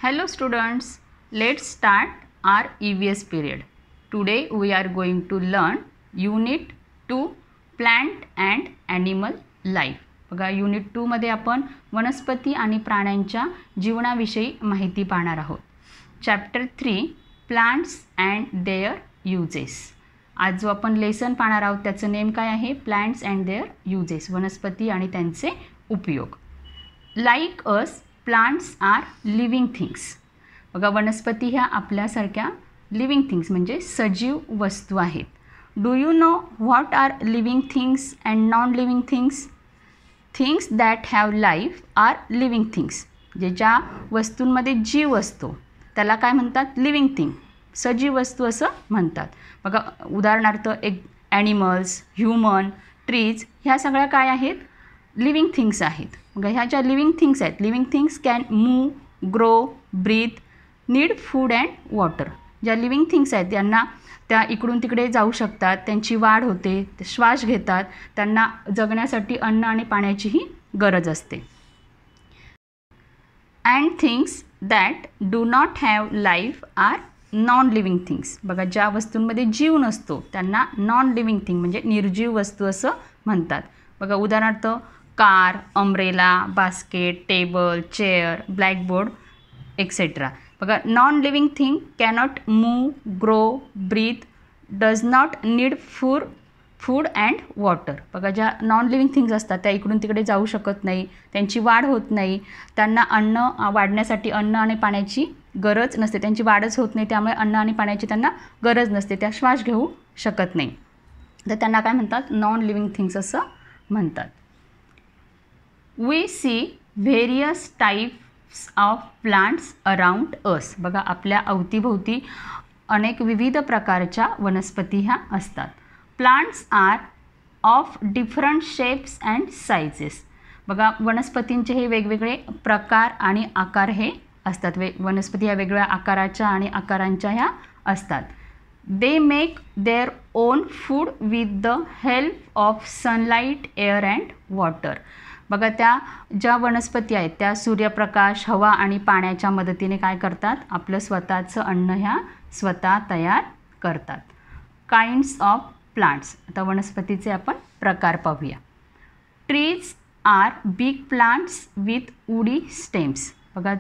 Hello students, let's start our EVS period. Today we are going to learn Unit 2 Plant and Animal Life. बघा Unit 2 मध्ये आपण वनस्पती आणि प्राण्यांच्या जीवनाविषयी माहिती पाहणार आहोत. Chapter 3 Plants and their uses. आज जो आपण लेसन पाहणार आहोत त्याचं नेम काय आहे? Plants and their uses. वनस्पती आणि त्यांचे उपयोग. Like us, plants are living things. बघा वनस्पती ह्या आपल्यासारख्या लिव्हिंग थिंग्स म्हणजे सजीव वस्तू आहेत. Do you know what are living things and non living things? Things that have life are living things. जे ज्या वस्तूंमध्ये जीव असतो त्याला काय म्हणतात? लिव्हिंग थिंग, सजीव वस्तू असं म्हणतात. बघा उदाहरणार्थ एक ॲनिमल्स, ह्युमन, ट्रीज ह्या सगळ्या काय आहेत? लिव्हिंग थिंग्स आहेत. बघा ह्या ज्या लिव्हिंग थिंग्स आहेत, living things can move, grow, breathe, need food and water. ज्या लिव्हिंग थिंग्स आहेत त्यांना त्या इकडून तिकडे जाऊ शकतात, त्यांची वाढ होते, ते श्वास घेतात, त्यांना जगण्यासाठी अन्न आणि पाण्याचीही गरज असते. And things that do not have life are non living things. बघा ज्या वस्तूंमध्ये जीव नसतो त्यांना नॉन लिव्हिंग थिंग म्हणजे निर्जीव वस्तू असं म्हणतात. बघा उदाहरणार्थ car, umbrella, basket, table, chair, blackboard etcetera. बघा non living thing cannot move, grow, breathe, does not need food and water. बघा ज्या नॉन लिव्हिंग थिंग्स असतात त्या इकडून तिकडे जाऊ शकत नाही, त्यांची वाढ होत नाही, त्यांना अन्न वाढण्यासाठी अन्न आणि पाण्याची गरज नसते, त्यांची वाढच होत नाही, त्यामुळे अन्न आणि पाण्याची त्यांना गरज नसते, त्या श्वास घेऊ शकत नाही, तर त्यांना काय म्हणतात? नॉन लिव्हिंग थिंग्स असं म्हणतात. We see various types of plants around us. बघा आपल्या अवतीभोवती अनेक विविध प्रकारच्या वनस्पती ह्या असतात. Plants are of different shapes and sizes. बघा वनस्पतींचे हे वेगवेगळे प्रकार आणि आकार हे असतात. वनस्पती ह्या वेगवेगळ्या आकाराच्या आणि आकारांच्या ह्या असतात. They make their own food with the help of sunlight, air and water. बघा त्या ज्या वनस्पती आहेत त्या सूर्यप्रकाश, हवा आणि पाण्याच्या मदतीने काय करतात? आपलं स्वतःचं अन्न ह्या स्वतः तयार करतात. Kinds of plants. आता वनस्पतीचे आपण प्रकार पाहूया. Trees are big plants with woody stems. बघा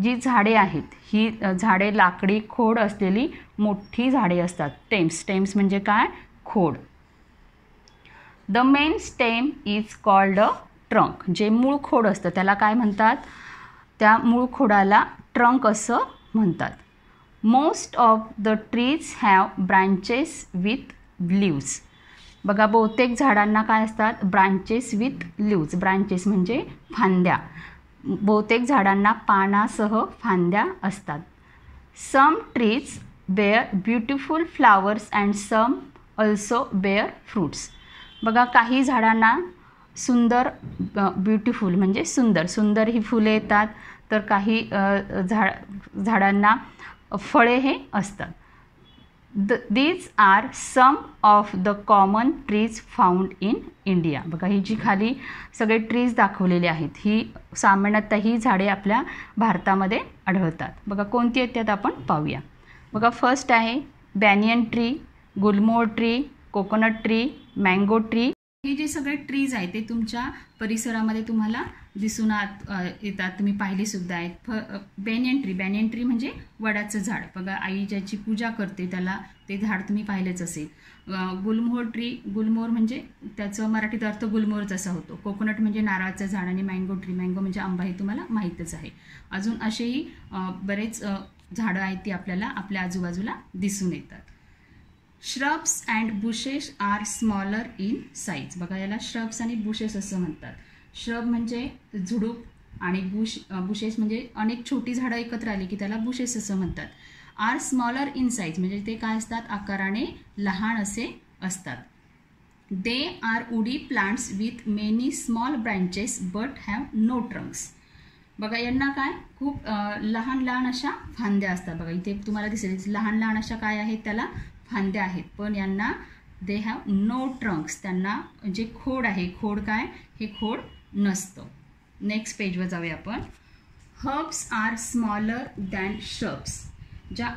जी झाडे आहेत ही झाडे लाकडी खोड असलेली मोठी झाडे असतात. स्टेम्स म्हणजे काय? खोड. The main stem is called a trunk. जे मूळ खोड असतं त्याला काय म्हणतात? त्या मूळ खोडाला ट्रंक असं म्हणतात. Most of the trees have branches with leaves. बघा बहुतेक झाडांना काय असतात? Branches with leaves. ब्रांचेस म्हणजे फांद्या. बहुतेक झाडांना पानासह फांद्या असतात. Some trees bear beautiful flowers and some also bear fruits. बघा काही झाडांना सुंदर, ब्युटिफुल म्हणजे सुंदर ही फुले येतात, तर काही झाडांना फळे हे असतात. These are some of the common trees found in India. बघा ही जी खाली सगळे ट्रीज दाखवलेले आहेत ही सामान्यतः ही झाडे आपल्या भारतामध्ये आढळतात. बघा कोणती आहेत त्यात आपण पाहूया. बघा फर्स्ट आहे बॅनियन ट्री, गुलमोहर tree, coconut tree, mango tree. हे जे सगळे ट्रीज आहेत ते तुमच्या परिसरामध्ये तुम्हाला दिसून येतात, तुम्ही पाहिले सुद्धा आहेत. बॅनियन ट्री म्हणजे वडाचं झाड. बघा आई ज्याची पूजा करते त्याला ते झाड तुम्ही पाहिलेच असेल. गुलमोहर म्हणजे त्याचं मराठीत अर्थ गुलमोहरच असा होतो. कोकोनट म्हणजे नारळाचं झाड आणि मँगो म्हणजे आंबा हे तुम्हाला माहीतच आहे. अजून असेही बरेच झाडं आहेत ती आपल्याला आपल्या आजूबाजूला दिसून येतात. Shrubs and bushes are smaller in size. बघा याला श्रब्स आणि बुशेस असं म्हणतात. श्रब म्हणजे झुडूप आणि बुशेस म्हणजे अनेक छोटी झाडं एकत्र आली की त्याला बुशेस असं म्हणतात. आर स्मॉलर इन साईज म्हणजे ते काय असतात? आकाराने लहान असे असतात. They are woody plants with many small branches but have no trunks. बघा यांना काय खूप लहान अशा फांद्या असतात. बघा इथे तुम्हाला दिसेल लहान अशा काय आहेत? त्याला फांद्या आहेत, पण यांना दे हॅव नो ट्रंक्स. त्यांना जे खोड आहे, खोड काय? हे खोड नसतं. नेक्स्ट पेजवर जाऊया आपण. Herbs are smaller than shrubs. ज्या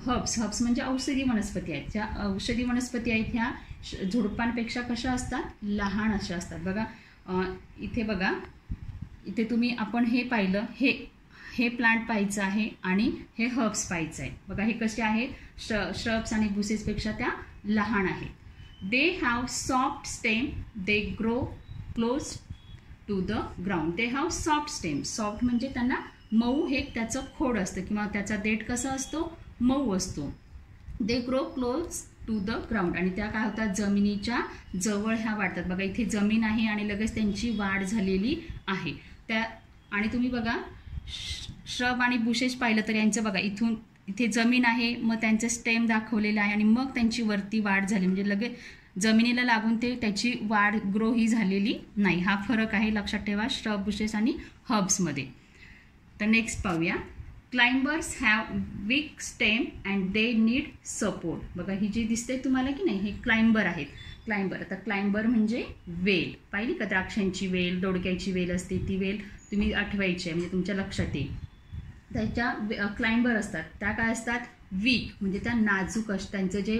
हर्ब्स म्हणजे औषधी वनस्पती आहेत. ज्या औषधी वनस्पती आहेत ह्या झुडपांपेक्षा कशा असतात, लहान अशा असतात. बघा इथे बघा, इथे तुम्ही आपण हे पाहिलं, हे प्लांट पाहायचं आहे आणि हे हर्ब्स पाहायचं आहे. बघा हे कसे आहेत, श्रब्स आणि बुशेसपेक्षा त्या लहान आहेत. They have soft stem, they grow close to the ground. They have soft stem. Soft म्हणजे त्यांना मऊ हे त्याचं खोड असतं किंवा त्याचा देठ कसा असतो, मऊ असतो. They grow close to the ground आणि त्या काय होतात, जमिनीच्या जवळ ह्या वाढतात. बघा इथे जमीन आहे आणि लगेच त्यांची वाढ झालेली आहे. त्या आणि तुम्ही बघा श्रब आणि बुशेस पाहिलं तर यांचं बघा इथे जमीन आहे, मग त्यांचं स्टेम दाखवलेलं आहे आणि मग त्यांची वरती वाढ झाली, म्हणजे लगेच जमिनीला लागून त्याची वाढ ग्रो ही झालेली नाही. हा फरक आहे, लक्षात ठेवा श्रब, बुशेस आणि हर्ब्समध्ये. तर नेक्स्ट पाहूया. Climbers have weak stem and they need support. बघा ही जी दिसते तुम्हाला की नाही, हे क्लाइंबर आहेत. क्लाइंबर, आता क्लाइंबर म्हणजे वेल पाहिली का, द्राक्षांची वेल, दोडक्याची वेल असते, ती वेल तुम्ही आठवायची आहे म्हणजे तुमच्या लक्षात येईल. त्याच्या क्लाइंबर असतात, त्या काय असतात, वीक म्हणजे त्या नाजूक त्यांचं जे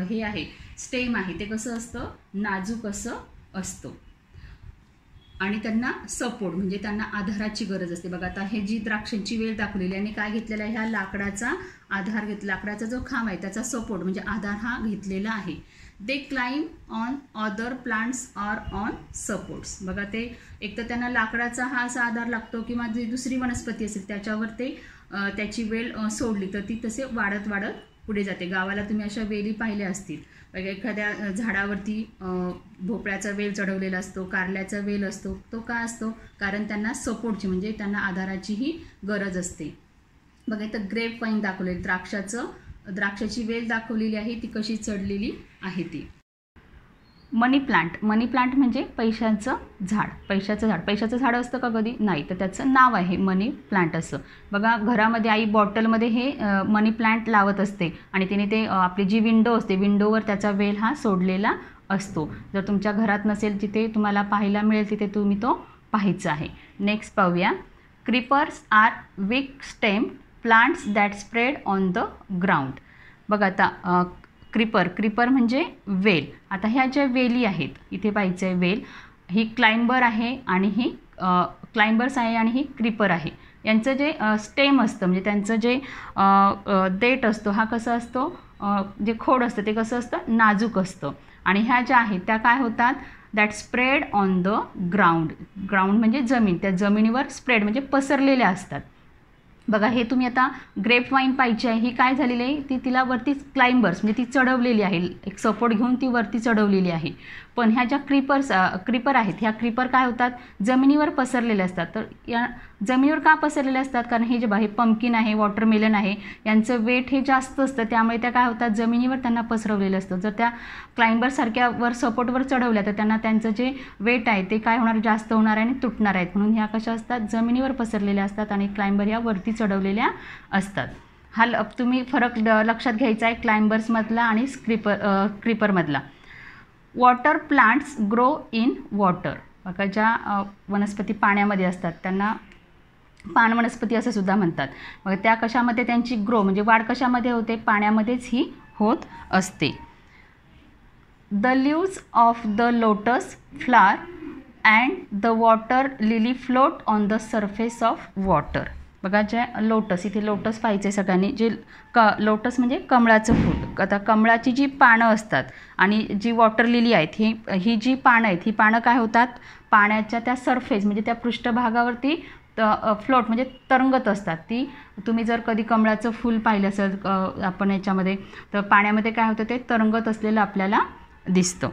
हे आहे स्टेम आहे ते कसं असतं, नाजूक असं असतं. आणि त्यांना सपोर्ट म्हणजे त्यांना आधाराची गरज असते. बघा आता हे जी द्राक्षांची वेल दाखवलेली आणि काय घेतलेला आहे, ह्या लाकडाचा आधार घेतला, लाकडाचा जो खांब आहे त्याचा सपोर्ट म्हणजे आधार हा घेतलेला आहे. दे climb on other plants or on supports. बघा ते एक तर त्यांना लाकडाचा हा असा आधार लागतो किंवा जी दुसरी वनस्पती असेल त्याच्यावर ते त्याची वेल सोडली तर ती तसे वाढत वाढत पुढे जाते. गावाला तुम्ही अशा वेली पाहिल्या असतील. एखाद्या झाडावरती भोपळ्याचा वेल चढवलेला असतो, कारल्याचा वेल असतो, तो का असतो, कारण त्यांना सपोर्टची म्हणजे त्यांना आधाराचीही गरज असते. बघा इथं ग्रेप वाईन दाखवलेली, द्राक्षाची वेल दाखवलेली आहे, ती कशी चढलेली आहे ती. मनी प्लांट म्हणजे पैशाचं झाड असतं का कधी, नाही, तर त्याचं नाव आहे मनी प्लांट असं. बघा घरामध्ये आई बॉटलमध्ये हे मनी प्लांट लावत असते आणि तिने ते आपली जी विंडो असते विंडोवर त्याचा वेल हा सोडलेला असतो. जर तुमच्या घरात नसेल जिथे तुम्हाला पाहायला मिळेल तिथे तुम्ही तो पाहायचा आहे. नेक्स्ट पाहूया. Creepers are weak stem plants that spread on the ground. बघा आता क्रीपर म्हणजे वेल. आता ह्या ज्या वेली आहेत इथे पाहायचं आहे, वेल ही क्लाइंबर आहे आणि ही क्लाइंबर्स आहे आणि ही क्रीपर आहे. यांचं जे स्टेम असतं म्हणजे त्यांचं जे देठ असतो हा कसा असतो, जे खोड असतं ते कसं असतं, नाजूक असतं. आणि ह्या ज्या आहेत त्या काय होतात, that spread on the ground. Ground म्हणजे जमीन, त्या जमिनीवर स्प्रेड म्हणजे पसरलेल्या असतात. बघा हे तुम्ही आता ग्रेप वाईन पाहिजे आहे, ही काय झालेली आहे, ती तिला वरती क्लाइंबर्स म्हणजे ती चढवलेली आहे, एक सपोर्ट घेऊन ती वरती चढवलेली आहे. पण ह्या ज्या क्रीपर आहेत ह्या क्रीपर काय होतात, जमिनीवर पसरलेले असतात. तर या जमिनीवर का पसरलेले असतात, कारण हे जे हे पंपकिन आहे, वॉटरमेलन आहे, यांचं वेट हे जास्त असतं, त्यामुळे त्या काय होतात, जमिनीवर त्यांना पसरवलेलं असतं. जर त्या क्लाइंबरसारख्या वर सपोर्टवर चढवल्या तर त्यांना त्यांचं जे वेट आहे ते काय होणार, जास्त होणार आहे आणि तुटणार आहेत. म्हणून ह्या कशा असतात, जमिनीवर पसरलेल्या असतात आणि क्लाइंबर ह्या वरती चढवलेल्या असतात. हा तुम्ही फरक लक्षात घ्यायचा आहे क्लाइंबर्समधला आणि क्रीपरमधला. Water plants grow in water. बघा ज्या वनस्पती पाण्यामध्ये असतात त्यांना पान वनस्पती असं सुद्धा म्हणतात. मग त्या कशामध्ये त्यांची ग्रो म्हणजे वाढ कशामध्ये होते, पाण्यामध्येच ही होत असते. The leaves of the lotus flower and the water lily float on the surface of water. बघा ज्या लोटस, इथे लोटस पाहिजे सगळ्यांनी, जे लोटस म्हणजे कमळाचं फूल. आता कमळाची जी पानं असतात आणि जी वॉटर लिली आहेत ही जी पानं आहेत, ही पानं काय होतात, पाण्याच्या त्या सरफेस म्हणजे त्या पृष्ठभागावरती फ्लोट म्हणजे तरंगत असतात. ती तुम्ही जर कधी कमळाचं फूल पाहिलं असेल आपण याच्यामध्ये, तर पाण्यामध्ये काय होतं, ते तरंगत असलेलं आपल्याला दिसतं.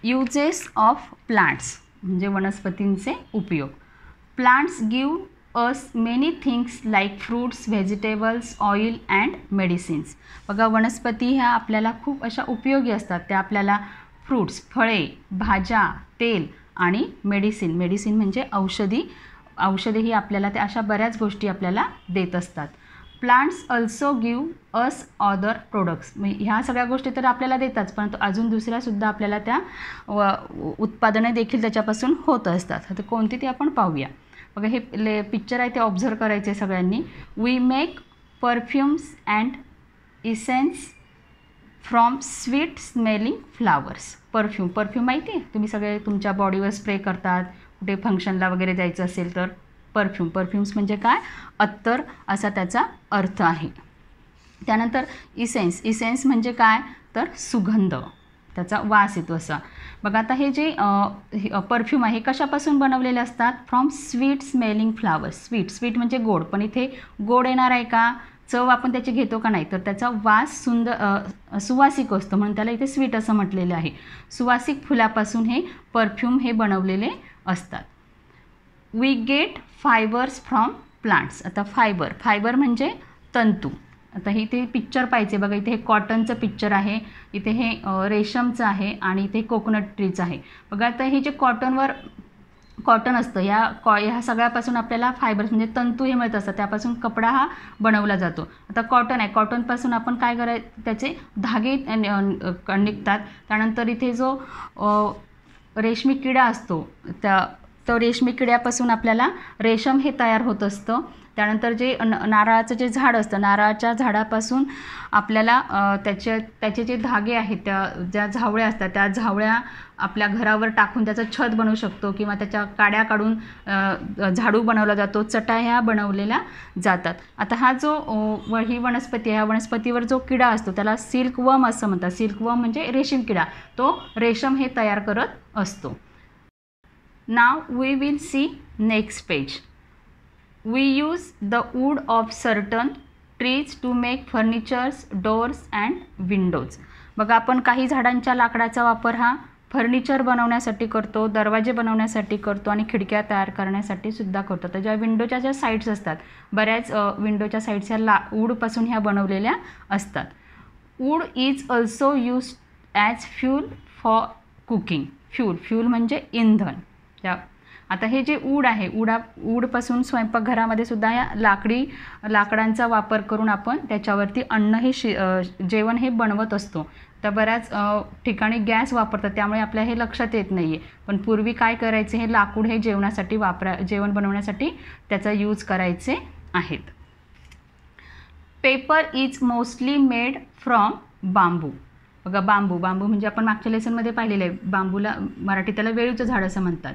युजेस ऑफ प्लांट्स म्हणजे वनस्पतींचे उपयोग. Plants give us many things like fruits, vegetables, oil and medicines. बघा वनस्पती ह्या आपल्याला खूप अशा उपयोगी असतात. त्या आपल्याला फ्रूट्स, फळे, भाज्या, तेल आणि मेडिसिन म्हणजे औषधी ही आपल्याला त्या अशा बऱ्याच गोष्टी आपल्याला देत असतात. Plants also give us other products. ह्या सगळ्या गोष्टी तर आपल्याला देतात, परंतु अजून दुसऱ्यासुद्धा आपल्याला त्या उत्पादने देखील त्याच्यापासून होत असतात. आता कोणती ती आपण पाहूया. बघा हे पिक्चर आहे ते ऑब्झर्व करायचे सगळ्यांनी. We make perfumes and essence from sweet smelling flowers. Perfume माहिती आहे, तुम्ही सगळे तुमच्या बॉडीवर स्प्रे करतात, कुठे फंक्शनला वगैरे जायचं असेल तर. परफ्यूम्स म्हणजे काय, अत्तर असा त्याचा अर्थ आहे. त्यानंतर इसेन्स म्हणजे काय तर सुगंध, त्याचा वास येतो असा. बघा आता हे जे परफ्यूम आहे कशापासून बनवलेले असतात, from sweet smelling flowers. Sweet म्हणजे गोड, पण इथे गोड येणार आहे का, चव आपण त्याची घेतो का नाही, तर त्याचा वास सुवासिक असतो म्हणून त्याला इथे स्वीट असं म्हटलेलं आहे. सुवासिक फुलापासून हे परफ्यूम हे बनवलेले असतात. We get fibres from plants. आता फायबर म्हणजे तंतू. आता इथे पिक्चर पाहिजे बघा, इथे हे कॉटनचं पिक्चर आहे, इथे हे रेशमचं आहे आणि इथे कोकोनट ट्रीचं आहे. बघा आता हे जे कॉटन असतं ह्या सगळ्यापासून आपल्याला फायबर्स म्हणजे तंतू हे मिळत असतात, त्यापासून कपडा हा बनवला जातो. आता कॉटन आहे, कॉटनपासून आपण काय करायचं, त्याचे धागे निघतात. त्यानंतर इथे जो रेशमी किडा असतो तो रेशमी किड्यापासून आपल्याला रेशम हे तयार होत असतं. त्यानंतर जे नारळाचं जे झाड असतं, नारळाच्या झाडापासून आपल्याला त्याचे जे धागे आहेत, ज्या झावळ्या असतात त्या झावळ्या आपल्या घरावर टाकून त्याचं छत बनवू शकतो, किंवा त्याच्या काड्या काढून झाडू बनवला जातो, चटाई ह्या बनवलेल्या जातात. आता हा जो ही वनस्पती आहे, ह्या वनस्पतीवर जो किडा असतो त्याला सिल्कवर्म असं म्हणतात. सिल्कवर्म म्हणजे रेशीम किडा, तो रेशम हे तयार करत असतो. नाव we will see next page. We use the wood of certain trees to make furnitures, doors and windows. बघा आपण काही झाडांच्या लाकडाचा वापर हा फर्निचर बनवण्यासाठी करतो, दरवाजे बनवण्यासाठी करतो आणि खिडक्या तयार करण्यासाठी सुद्धा करतो. तर ज्या विंडोच्या ज्या साईड्स असतात, बऱ्याच विंडोच्या साईड्स ह्या वूडपासून ह्या बनवलेल्या असतात. Wood is also used as fuel for cooking. Fuel म्हणजे इंधन. आता हे जे वूड आहे, वूडपासून स्वयंपाकघरामध्ये सुद्धा या लाकडांचा वापर करून आपण त्याच्यावरती अन्न हे जेवण हे बनवत असतो. तर बऱ्याच ठिकाणी गॅस वापरतात, त्यामुळे आपल्या हे लक्षात येत नाही आहे. पण पूर्वी काय करायचे, हे लाकूड हे जेवण बनवण्यासाठी त्याचा यूज करायचे आहेत. Paper is mostly made from bamboo. बघा बांबू म्हणजे आपण मागच्या लेसनमध्ये पाहिलेलं आहे, बांबूला मराठी त्याला वेळूचं झाड असं म्हणतात.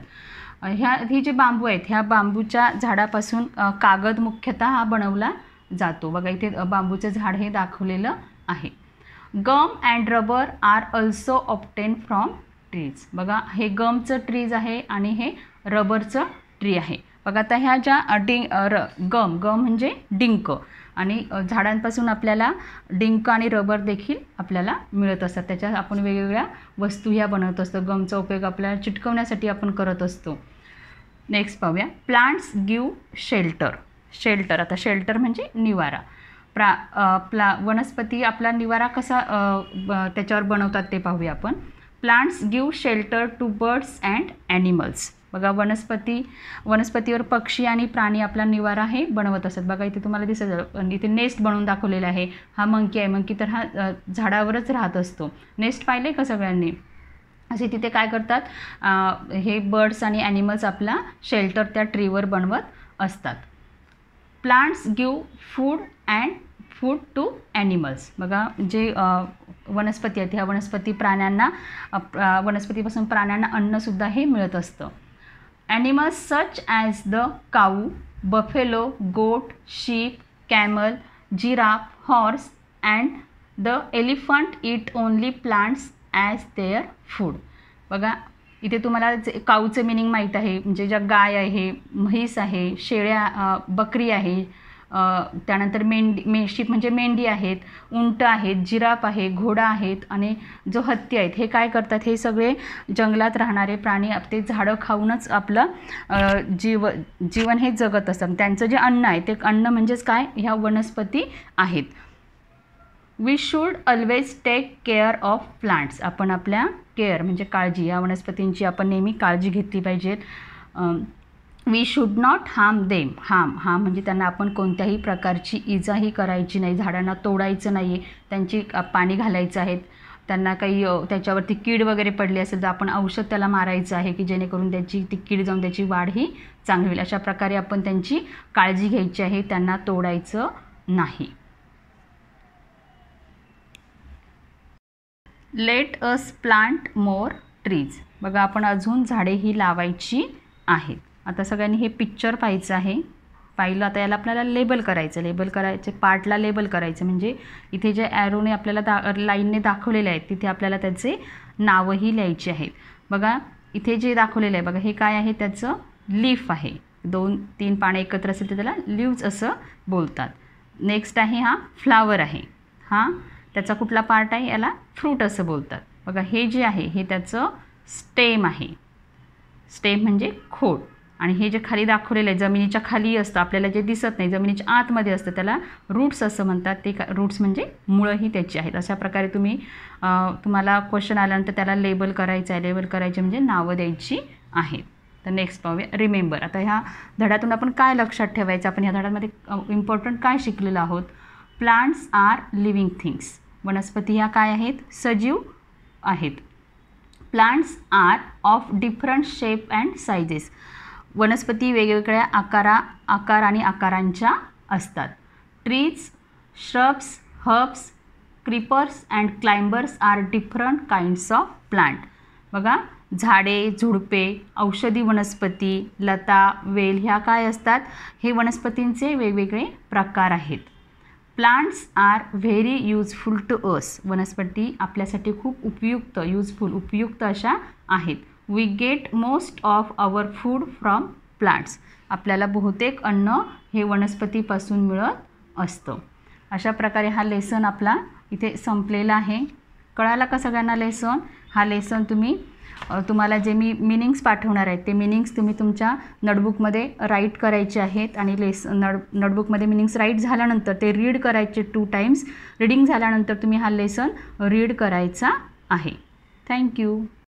ही जे बांबू आहेत, ह्या बांबूच्या झाडापासून कागद मुख्यतः हा बनवला जातो. बघा इथे बांबूचं झाड हे दाखवलेलं आहे. Gum and rubber are also obtain from trees. बघा हे गमचं ट्रीज आहे आणि हे रबरचं ट्री आहे. बघा आता ह्या ज्या गम म्हणजे डिंक, आणि झाडांपासून आपल्याला डिंक आणि रबर देखील आपल्याला मिळत असतात. त्याच्यात आपण वेगवेगळ्या वस्तू ह्या बनवत असतो. गमचा उपयोग आपल्याला चिटकवण्यासाठी आपण करत असतो. नेक्स्ट पाहूया. Plants give shelter. आता शेल्टर म्हणजे निवारा. वनस्पती आपला निवारा कसा त्याच्यावर बनवतात ते पाहूया आपण. Plants give shelter to birds and animals. बघा वनस्पतीवर पक्षी आणि प्राणी आपला निवारा हे बनवत असतात. बघा इथे तुम्हाला दिसत, इथे नेस्ट बनवून दाखवलेला आहे. हा मंकी आहे. मंकी तर हा झाडावरच राहत असतो. नेस्ट पाहिले का सगळ्यांनी. असे तिथे काय करतात, हे बर्ड्स आणि ॲनिमल्स आपला शेल्टर त्या ट्रीवर बनवत असतात. Plants give food to animals. बघा जे वनस्पती आहेत, ह्या वनस्पतीपासून प्राण्यांना अन्नसुद्धा हे मिळत असतं. Animals such as the cow, buffalo, goat, sheep, camel, giraffe, horse and the elephant eat only plants as their food. बघा इथे तुम्हाला काऊचं मिनिंग माहीत आहे, म्हणजे ज्या गाय आहे, म्हैस आहे, शेळ्या, बकरी आहे, त्यानंतर शीप म्हणजे मेंढी आहेत, उंट आहेत, जिराफ आहे, घोडा आहेत आणि जो हत्ती आहेत. हे काय करतात, हे सगळे जंगलात राहणारे प्राणी ते झाडं खाऊनच आपलं जीवन हे जगत असतात. त्यांचं जे अन्न आहे ते अन्न म्हणजेच काय, ह्या वनस्पती आहेत. We should always take care of plants. आपण आपल्या केअर म्हणजे काळजी, या वनस्पतींची आपण नेहमी काळजी घेतली पाहिजे. We should not harm them. Harm म्हणजे त्यांना आपण कोणत्याही प्रकारची इजाही करायची नाही, झाडांना तोडायचं नाही आहे, त्यांची पाणी घालायचं आहे, त्यांना काही त्याच्यावरती कीड वगैरे पडली असेल तर आपण औषध त्याला मारायचं आहे की जेणेकरून त्याची ती कीड जाऊन त्याची वाढ ही चांगली होईल. अशा प्रकारे आपण त्यांची काळजी घ्यायची आहे, त्यांना तोडायचं नाही. Let us plant more trees. बघा आपण अजून झाडे ही लावायची आहेत. आता सगळ्यांनी हे पिक्चर पाहायचं आहे. पाहिलं, आता याला आपल्याला लेबल करायचं, पार्टला लेबल करायचं. म्हणजे इथे जे ॲरोने आपल्याला लाईनने दाखवलेले आहेत तिथे आपल्याला त्याचे नावंही लिहायचे आहेत. बघा इथे जे दाखवलेलं आहे बघा, हे काय आहे, त्याचं लीफ आहे. 2-3 पाने एकत्र असेल तर त्याला लीव्ज असं बोलतात. नेक्स्ट आहे हा फ्लावर आहे. हा त्याचा कुठला पार्ट आहे, याला फ्रूट असं बोलतात. बघा हे जे आहे हे त्याचं स्टेम आहे. स्टेम म्हणजे खोड. आणि हे जे खाली दाखवलेलं आहे जमिनीच्या खाली असतं, आपल्याला जे दिसत नाही जमिनीच्या आतमध्ये असतं, त्याला रूट्स असं म्हणतात. ते रूट्स म्हणजे मुळंही त्याची आहेत. अशा प्रकारे तुम्हाला क्वेश्चन आल्यानंतर त्याला लेबल करायचं आहे. लेबल करायचे म्हणजे नावं द्यायची आहेत. तर नेक्स्ट पाहूया रिमेंबर. आता ह्या धड्यातून आपण काय लक्षात ठेवायचं, आपण ह्या धड्यामध्ये इम्पॉर्टंट काय शिकलेलं आहोत. Plants are living things. वनस्पती ह्या काय आहेत, सजीव आहेत. Plants are of different shape and sizes. वनस्पती वेगवेगळ्या आकार आणि आकारांच्या असतात. Trees, shrubs, herbs, creepers and climbers are different kinds of plant. बघा झाडे, झुडपे, औषधी वनस्पती, लता, वेल ह्या काय असतात, हे वनस्पतींचे वेगवेगळे प्रकार आहेत. Plants are very useful to us. वनस्पती आपल्यासाठी खूप उपयुक्त अशा आहेत. We get most of our food from plants. आपल्याला बहुतेक अन्न हे वनस्पतीपासून मिळत असतं. अशा प्रकारे हा लेसन आपला इथे संपलेला आहे. कळाला का सगळ्यांना लेसन? हा लेसन तुम्हाला जे मी मिनिंग्स पाठवणार आहेत ते मिनिंग्स तुम्ही तुमच्या नोटबुकमध्ये राईट करायचे आहेत. आणि नोटबुकमध्ये मिनिंग्स राईट झाल्यानंतर ते रीड करायचे 2 टाइम्स. रीडिंग झाल्यानंतर तुम्ही हा लेसन रीड करायचा आहे. थँक्यू.